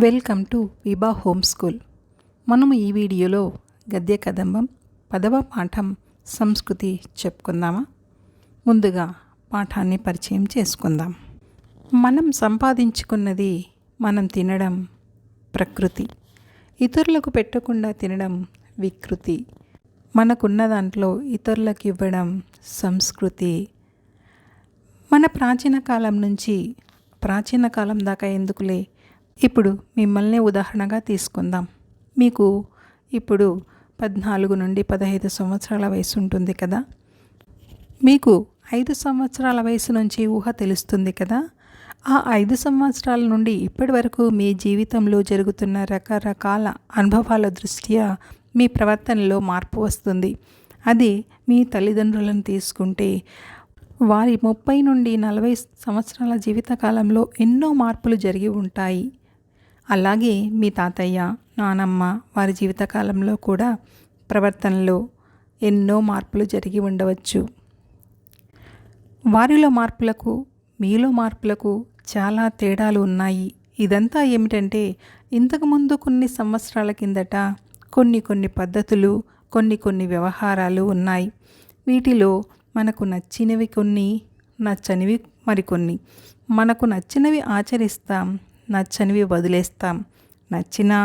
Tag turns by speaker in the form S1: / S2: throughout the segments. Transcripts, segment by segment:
S1: Welcome to Vibha home school. మనము ఈ వీడియోలో గద్య కదంబం 10వ పాఠం సంస్కృతి చెప్పుకుందామా? ముందుగా పాఠాన్ని పరిచయం చేసుకుందాం. మనం సంపాదించుకున్నది మనం తినడం ప్రకృతి, ఇతరులకు పెట్టకుండా తినడం వికృతి, మనకున్న దాంట్లో ఇతరులకు ఇవ్వడం సంస్కృతి. మన ప్రాచీన కాలం దాకా ఎందుకులే, ఇప్పుడు మిమ్మల్ని ఉదాహరణగా తీసుకుందాం. మీకు ఇప్పుడు 14 నుండి 15 సంవత్సరాల వయసు ఉంటుంది కదా. మీకు 5 సంవత్సరాల వయసు నుంచి ఊహ తెలుస్తుంది కదా. ఆ 5 సంవత్సరాల నుండి ఇప్పటి వరకు మీ జీవితంలో జరుగుతున్న రకరకాల అనుభవాల దృష్ట్యా మీ ప్రవర్తనలో మార్పు వస్తుంది. అది మీ తల్లిదండ్రులను తీసుకుంటే వారి 30 నుండి 40 సంవత్సరాల జీవితకాలంలో ఎన్నో మార్పులు జరిగి ఉంటాయి. అలాగే మీ తాతయ్య, నానమ్మ వారి జీవితకాలంలో కూడా ప్రవర్తనలో ఎన్నో మార్పులు జరిగి ఉండవచ్చు. వారిలో మార్పులకు మీలో మార్పులకు చాలా తేడాలు ఉన్నాయి. ఇదంతా ఏమిటంటే, ఇంతకుముందు కొన్ని సంవత్సరాల కిందట కొన్ని పద్ధతులు, కొన్ని వ్యవహారాలు ఉన్నాయి. వీటిలో మనకు నచ్చినవి కొన్ని, నచ్చనివి మరికొన్ని. మనకు నచ్చినవి ఆచరిస్తాం, నచ్చనివి వదిలేస్తాం. నచ్చినా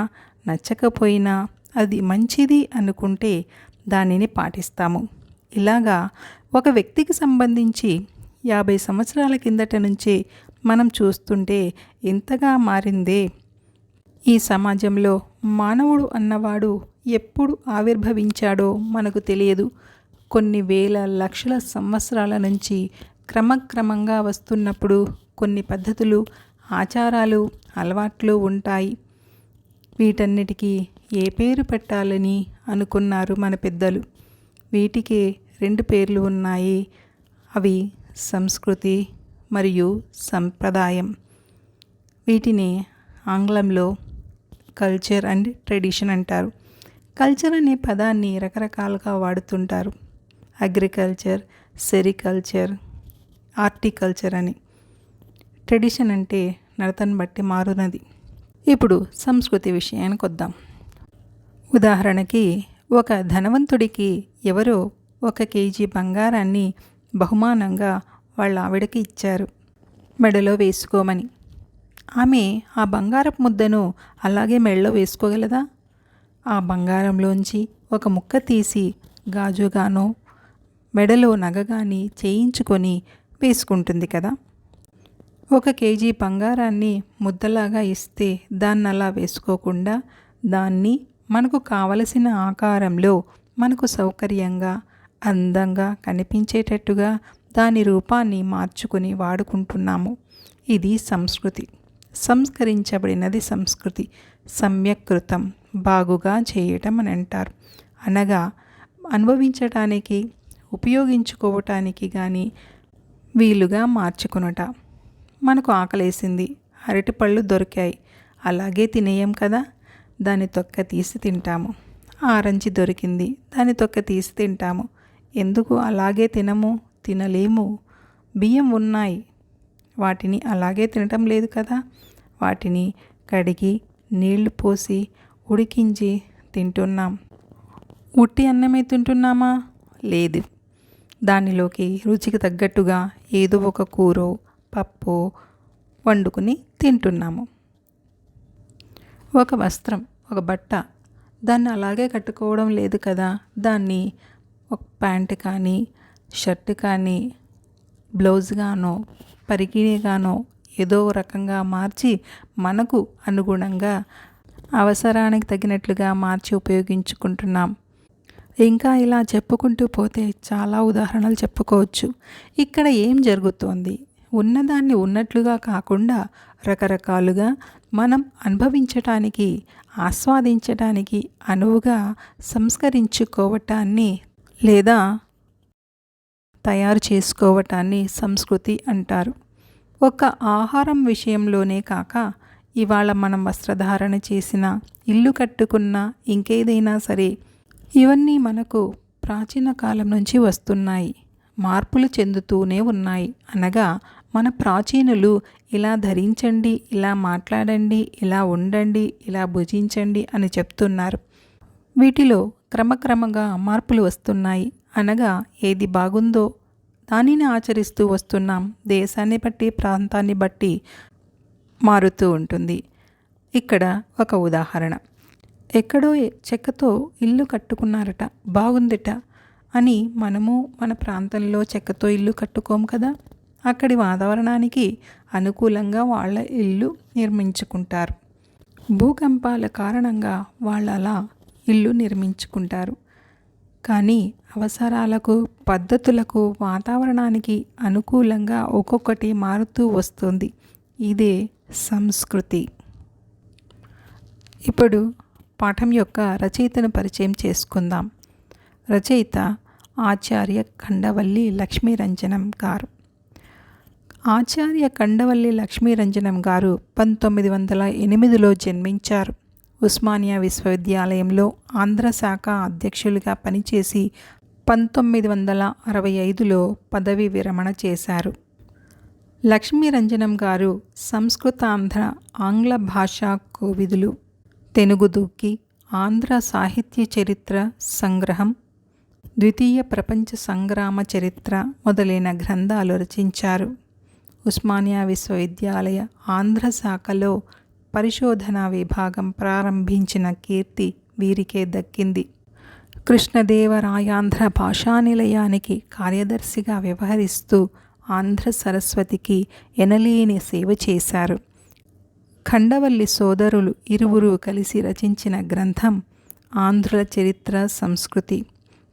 S1: నచ్చకపోయినా అది మంచిది అనుకుంటే దానిని పాటిస్తాము. ఇలాగా ఒక వ్యక్తికి సంబంధించి 50 సంవత్సరాల కిందట నుంచే మనం చూస్తుంటే ఎంతగా మారిందే. ఈ సమాజంలో మానవుడు అన్నవాడు ఎప్పుడు ఆవిర్భవించాడో మనకు తెలియదు. కొన్ని వేల లక్షల సంవత్సరాల నుంచి క్రమక్రమంగా వస్తున్నప్పుడు కొన్ని పద్ధతులు, ఆచారాలు, అలవాట్లు ఉంటాయి. వీటన్నిటికీ ఏ పేరు పెట్టాలని అనుకున్నారు మన పెద్దలు? వీటికి 2 పేర్లు ఉన్నాయి. అవి సంస్కృతి మరియు సంప్రదాయం. వీటిని ఆంగ్లంలో కల్చర్ అండ్ ట్రెడిషన్ అంటారు. కల్చర్ అనే పదాన్ని రకరకాలుగా వాడుతుంటారు. అగ్రికల్చర్, సెరికల్చర్, హార్టికల్చర్ అని. ట్రెడిషన్ అంటే నడతను బట్టి మారునది. ఇప్పుడు సంస్కృతి విషయానికి వద్దాం. ఉదాహరణకి, ఒక ధనవంతుడికి ఎవరో 1 కేజీ బంగారాన్ని బహుమానంగా వాళ్ళ ఆవిడకి ఇచ్చారు, మెడలో వేసుకోమని. ఆమె ఆ బంగారపు ముద్దను అలాగే మెడలో వేసుకోగలదా? ఆ బంగారంలోంచి ఒక ముక్క తీసి గాజుగానో మెడలో నగగాని చేయించుకొని వేసుకుంటుంది కదా. 1 కేజీ బంగారాన్ని ముద్దలాగా ఇస్తే దాన్ని అలా వేసుకోకుండా దాన్ని మనకు కావలసిన ఆకారంలో, మనకు సౌకర్యంగా, అందంగా కనిపించేటట్టుగా దాని రూపాన్ని మార్చుకొని వాడుకుంటున్నాము. ఇది సంస్కృతి. సంస్కరించబడినది సంస్కృతి. సమ్యకృతం, బాగుగా చేయటం అని అంటారు. అనగా అనుభవించటానికి, ఉపయోగించుకోవటానికి కానీ వీలుగా మార్చుకొనుట. మనకు ఆకలేసింది, అరటిపళ్ళు దొరికాయి, అలాగే తినేయం కదా. దాని తొక్క తీసి తింటాము. ఆరెంజ్ దొరికింది, దాని తొక్క తీసి తింటాము. ఎందుకు అలాగే తినలేము. బియ్యం ఉన్నాయి, వాటిని అలాగే తినటం లేదు కదా. వాటిని కడిగి నీళ్లు పోసి ఉడికించి తింటున్నాం. ఉట్టి అన్నమే తింటున్నామా? లేదు. దానిలోకి రుచికి తగ్గట్టుగా ఏదో ఒక కూరో పప్పు వండుకుని తింటున్నాము. ఒక వస్త్రం, ఒక బట్ట, దాన్ని అలాగే కట్టుకోవడం లేదు కదా. దాన్ని ఒక ప్యాంటు కానీ, షర్ట్ కానీ, బ్లౌజ్ గానో, పరికిణీగానో ఏదో రకంగా మార్చి మనకు అనుగుణంగా, అవసరానికి తగినట్లుగా మార్చి ఉపయోగించుకుంటున్నాం. ఇంకా ఇలా చెప్పుకుంటూ పోతే చాలా ఉదాహరణలు చెప్పుకోవచ్చు. ఇక్కడ ఏం జరుగుతోంది? ఉన్నదాన్ని ఉన్నట్లుగా కాకుండా రకరకాలుగా మనం అనుభవించటానికి, ఆస్వాదించటానికి అనువుగా సంస్కరించుకోవటాన్ని లేదా తయారు చేసుకోవటాన్ని సంస్కృతి అంటారు. ఒక ఆహారం విషయంలోనే కాక, ఇవాళ మనం వస్త్రధారణ చేసిన, ఇల్లు కట్టుకున్న, ఇంకేదైనా సరే, ఇవన్నీ మనకు ప్రాచీన కాలం నుంచి వస్తున్నాయి. మార్పులు చెందుతూనే ఉన్నాయి. అనగా మన ప్రాచీనులు ఇలా ధరించండి, ఇలా మాట్లాడండి, ఇలా ఉండండి, ఇలా భుజించండి అని చెప్తున్నారు. వీటిలో క్రమక్రమంగా మార్పులు వస్తున్నాయి. అనగా ఏది బాగుందో దానిని ఆచరిస్తూ వస్తున్నాం. దేశాన్ని బట్టి, ప్రాంతాన్ని బట్టి మారుతూ ఉంటుంది. ఇక్కడ ఒక ఉదాహరణ. ఎక్కడో చెక్కతో ఇల్లు కట్టుకున్నారట, బాగుందిట అని మనము మన ప్రాంతంలో చెక్కతో ఇల్లు కట్టుకోము కదా. అక్కడి వాతావరణానికి అనుకూలంగా వాళ్ళ ఇల్లు నిర్మించుకుంటారు. భూకంపాల కారణంగా వాళ్ళు అలా ఇల్లు నిర్మించుకుంటారు. కానీ అవసరాలకు, పద్ధతులకు, వాతావరణానికి అనుకూలంగా ఒక్కొక్కటి మారుతూ వస్తుంది. ఇదే సంస్కృతి. ఇప్పుడు పాఠం యొక్క రచయితను పరిచయం చేసుకుందాం. రచయిత ఆచార్య కండవల్లి లక్ష్మీరంజనం గారు. ఆచార్య కండవల్లి లక్ష్మీరంజనం గారు 1908లో జన్మించారు. ఉస్మానియా విశ్వవిద్యాలయంలో ఆంధ్ర శాఖ అధ్యక్షులుగా పనిచేసి 1965లో పదవి విరమణ చేశారు. లక్ష్మీరంజనం గారు సంస్కృతాంధ్ర ఆంగ్ల భాషా కోవిదులు. తెనుగుదుక్కి, ఆంధ్ర సాహిత్య చరిత్ర సంగ్రహం, ద్వితీయ ప్రపంచ సంగ్రామ చరిత్ర మొదలైన గ్రంథాలు రచించారు. ఉస్మానియా విశ్వవిద్యాలయ ఆంధ్ర శాఖలో పరిశోధనా విభాగం ప్రారంభించిన కీర్తి వీరికే దక్కింది. కృష్ణదేవరాయాంధ్ర భాషా నిలయానికి కార్యదర్శిగా వ్యవహరిస్తూ ఆంధ్ర సరస్వతికి ఎనలేని సేవ చేశారు. ఖండవల్లి సోదరులు ఇరువురు కలిసి రచించిన గ్రంథం ఆంధ్రుల చరిత్ర సంస్కృతి.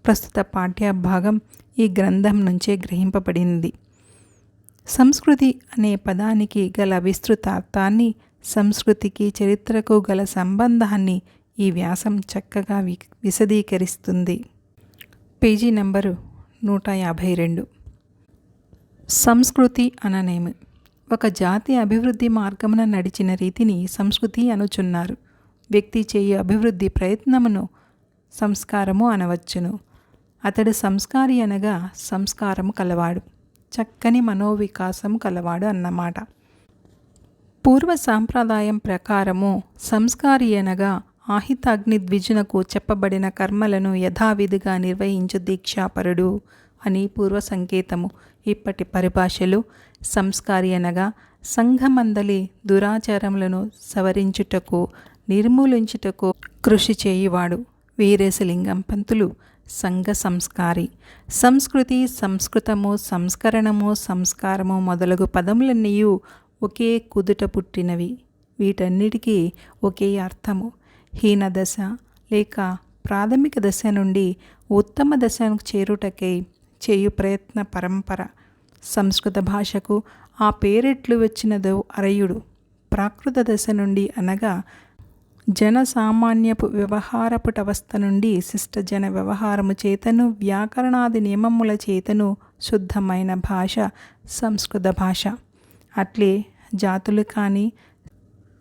S1: ప్రస్తుత పాఠ్యభాగం ఈ గ్రంథం నుంచే గ్రహింపబడింది. సంస్కృతి అనే పదానికి గల విస్తృత అర్థాన్ని, సంస్కృతికి చరిత్రకు గల సంబంధాన్ని ఈ వ్యాసం చక్కగా విశదీకరిస్తుంది. Page number 152. సంస్కృతి అననేమి ఒక జాతి అభివృద్ధి మార్గమున నడిచిన రీతిని సంస్కృతి అనుచున్నారు. వ్యక్తి చేయు అభివృద్ధి ప్రయత్నమును సంస్కారము అనవచ్చును. అతడు సంస్కారి అనగా సంస్కారము కలవాడు, చక్కని మనోవికాసం కలవాడు అన్నమాట. పూర్వ సాంప్రదాయం ప్రకారము సంస్కారి అనగా ఆహితాగ్ని ద్విజునకు చెప్పబడిన కర్మలను యథావిధిగా నిర్వహించు దీక్షాపరుడు అని పూర్వ సంకేతము. ఇప్పటి పరిభాషలు సంస్కారి అనగా సంఘమందలి దురాచారములను సవరించుటకు, నిర్మూలించుటకు కృషి చేయువాడు. వీరేశలింగం పంతులు సంఘ సంస్కారి. సంస్కృతి, సంస్కృతము, సంస్కరణము, సంస్కారము మొదలగు పదములన్నీయు ఒకే కుదుట పుట్టినవి. వీటన్నిటికీ ఒకే అర్థము. హీనదశ లేక ప్రాథమిక దశ నుండి ఉత్తమ దశను చేరుటకై చేయు ప్రయత్న పరంపర. సంస్కృత భాషకు ఆ పేరెట్లు వచ్చినదో అరయుడు. ప్రాకృత దశ నుండి అనగా జనసామాన్యపు వ్యవహారపుటవస్థ నుండి శిష్టజన వ్యవహారము చేతను, వ్యాకరణాది నియమముల చేతను శుద్ధమైన భాష సంస్కృత భాష. అట్లే జాతులు కానీ,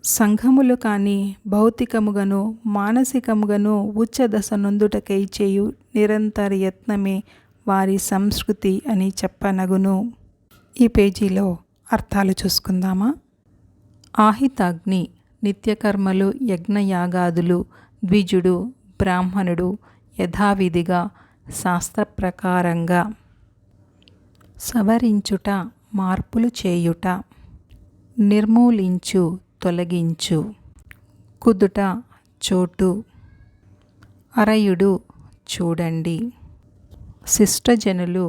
S1: సంఘములు కానీ భౌతికముగను, మానసికముగను ఉచ్చ దశ నొందుటకై చేయు నిరంతర యత్నమే వారి సంస్కృతి అని చెప్పనగును. ఈ పేజీలో అర్థాలు చూసుకుందామా. ఆహితాగ్ని నిత్యకర్మలు, యజ్ఞయాగాదులు, ద్విజుడు, బ్రాహ్మణుడు యథావిధిగా శాస్త్ర ప్రకారంగా సవరించుట, మార్పులు చేయుట. నిర్మూలించు, తొలగించు. కుదుట, చోటు. అరయుడు, చూడండి. శిష్టజనులు,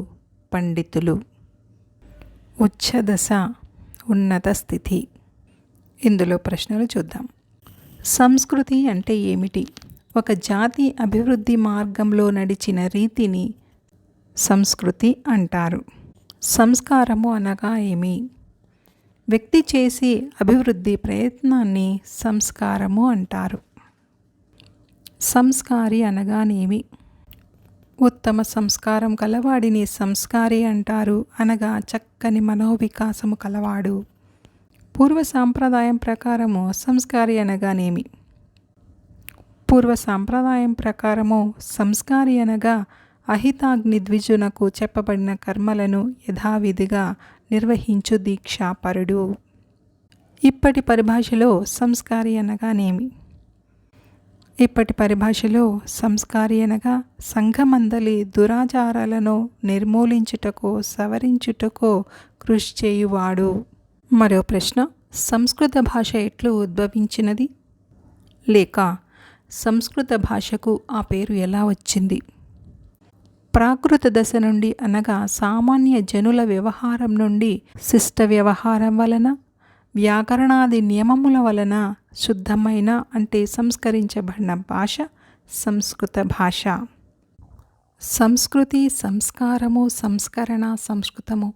S1: పండితులు. ఉచ్చదశ, ఉన్నత స్థితి. ఇందులో ప్రశ్నలు చూద్దాం. సంస్కృతి అంటే ఏమిటి? ఒక జాతి అభివృద్ధి మార్గంలో నడిచిన రీతిని సంస్కృతి అంటారు. సంస్కారము అనగా ఏమి? వ్యక్తి చేసి అభివృద్ధి ప్రయత్నాన్ని సంస్కారము అంటారు. సంస్కారి అనగానేమి? ఉత్తమ సంస్కారం కలవాడిని సంస్కారి అంటారు. అనగా చక్కని మనోవికాసము కలవాడు. పూర్వ సాంప్రదాయం ప్రకారము సంస్కారి అనగానేమి? పూర్వ సాంప్రదాయం ప్రకారము సంస్కారి అనగా అహితాగ్ని ద్విజునకు చెప్పబడిన కర్మలను యథావిధిగా నిర్వహించు దీక్షాపరుడు. ఇప్పటి పరిభాషలో సంస్కారి అనగానేమి? ఇప్పటి పరిభాషలో సంస్కారి అనగా సంఘమందలి దురాచారాలను నిర్మూలించుటకో సవరించుటకో కృషి చేయువాడు. మరో ప్రశ్న, సంస్కృత భాష ఎట్లు ఉద్భవించినది? లేక సంస్కృత భాషకు ఆ పేరు ఎలా వచ్చింది? ప్రాకృత దశ నుండి అనగా సామాన్య జనుల వ్యవహారం నుండి శిష్ట వ్యవహారం వలన వ్యాకరణాది నియమముల వలన శుద్ధమైన అంటే సంస్కరించబడిన భాష సంస్కృత భాష. సంస్కృతి, సంస్కారము, సంస్కరణ, సంస్కృతము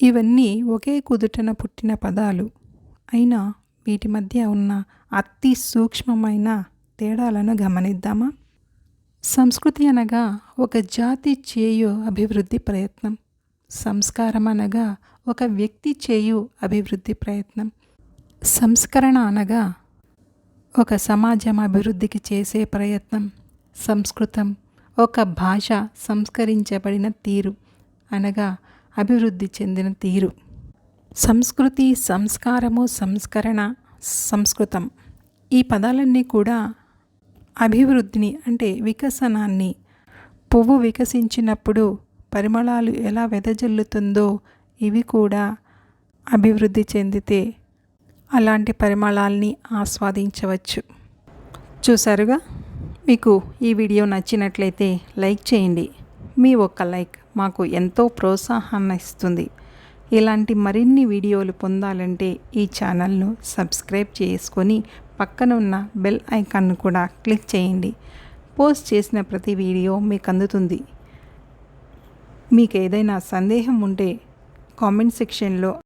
S1: ఇవన్నీ ఒకే కుదుటన పుట్టిన పదాలు అయినా వీటి మధ్య ఉన్న అతి సూక్ష్మమైన తేడాలను గమనిద్దామా? సంస్కృతి అనగా ఒక జాతి చేయు అభివృద్ధి ప్రయత్నం. సంస్కారం అనగా ఒక వ్యక్తి చేయు అభివృద్ధి ప్రయత్నం. సంస్కరణ అనగా ఒక సమాజం అభివృద్ధికి చేసే ప్రయత్నం. సంస్కృతం ఒక భాష సంస్కరించబడిన తీరు అనగా అభివృద్ధి చెందిన తీరు. సంస్కృతి, సంస్కారము, సంస్కరణ, సంస్కృతం ఈ పదాలన్నీ కూడా అభివృద్ధిని అంటే వికసనాన్ని, పువ్వు వికసించినప్పుడు పరిమళాలు ఎలా వెదజల్లుతుందో ఇవి కూడా అభివృద్ధి చెందితే అలాంటి పరిమళాల్ని ఆస్వాదించవచ్చు. చూసారుగా? మీకు ఈ వీడియో నచ్చినట్లయితే లైక్ చేయండి. మీ ఒక్క లైక్ మాకు ఎంతో ప్రోత్సాహాన్ని ఇస్తుంది. ఇలాంటి మరిన్ని వీడియోలు పొందాలంటే ఈ ఛానల్ను సబ్స్క్రైబ్ చేసుకొని పక్కన ఉన్న బెల్ ఐకాన్ను కూడా క్లిక్ చేయండి. పోస్ట్ చేసిన ప్రతి వీడియో మీకు అందుతుంది. మీకు ఏదైనా సందేహం ఉంటే కామెంట్ సెక్షన్లో